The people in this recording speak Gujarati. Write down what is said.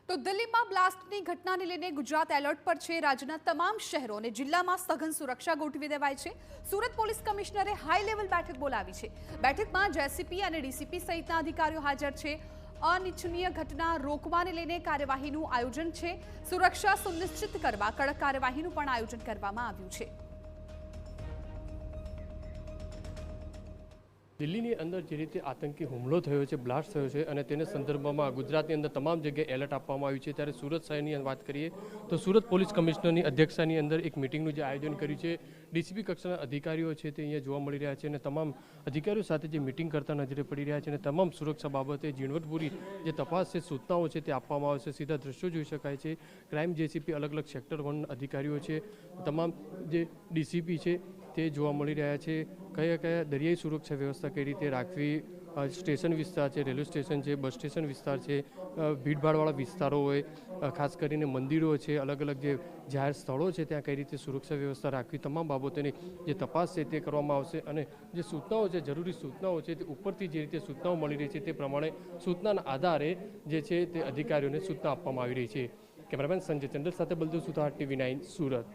તો દિલ્હીમાં બ્લાસ્ટની ઘટનાને લઈને ગુજરાત એલર્ટ પર છે। રાજ્યના તમામ શહેરો અને જિલ્લામાં સઘન સુરક્ષા ગોઠવી દેવાઈ છે। સુરત પોલીસ કમિશનરે હાઈ લેવલ બેઠક બોલાવી છે। બેઠકમાં જેસીપી અને ડીસીપી સહિતના અધિકારીઓ હાજર છે। અનિચ્છનીય ઘટના રોકવાને લઈને કાર્યવાહીનું આયોજન છે। સુરક્ષા સુનિશ્ચિત કરવા કડક કાર્યવાહીનું પણ આયોજન કરવામાં આવ્યું છે। દિલ્હીની અંદર જે રીતે આતંકી હુમલો થયો છે, બ્લાસ્ટ થયો છે અને તેને સંદર્ભમાં ગુજરાતની અંદર તમામ જગ્યાએ એલર્ટ આપવામાં આવ્યું છે, ત્યારે સુરત શહેરની વાત કરીએ તો સુરત પોલીસ કમિશનરની અધ્યક્ષતાની અંદર એક મિટિંગનું જે આયોજન કર્યું છે। ડીસીપી કક્ષાના અધિકારીઓ છે તે અહીંયા જોવા મળી રહ્યા છે અને તમામ અધિકારીઓ સાથે જે મિટિંગ કરતા નજરે પડી રહ્યા છે અને તમામ સુરક્ષા બાબતે ઝીણવટપૂરી જે તપાસ છે, સૂચનાઓ છે તે આપવામાં આવશે। સીધા દ્રશ્યો જોઈ શકાય છે। ક્રાઇમ જેસીપી અલગ અલગ સેક્ટર 1 અધિકારીઓ છે, તમામ જે ડીસીપી છે તે જોવા મળી રહ્યા છે। કયા કયા દરિયાઈ સુરક્ષા વ્યવસ્થા કઈ રીતે રાખવી, સ્ટેશન વિસ્તાર છે, રેલવે સ્ટેશન છે, બસ સ્ટેશન વિસ્તાર છે, ભીડભાડવાળા વિસ્તારો હોય, ખાસ કરીને મંદિરો છે, અલગ અલગ જે જાહેર સ્થળો છે ત્યાં કઈ રીતે સુરક્ષા વ્યવસ્થા રાખવી, તમામ બાબતોની જે તપાસ છે તે કરવામાં આવશે અને જે સૂચનાઓ છે, જરૂરી સૂચનાઓ છે તે ઉપરથી જે રીતે સૂચનાઓ મળી રહી છે તે પ્રમાણે સૂચનાના આધારે જે છે તે અધિકારીઓને સૂચના આપવામાં આવી રહી છે। કેમેરામેન સંજય ચંદ્ર સાથે બલદેવ સુથાર, TV9 સુરત।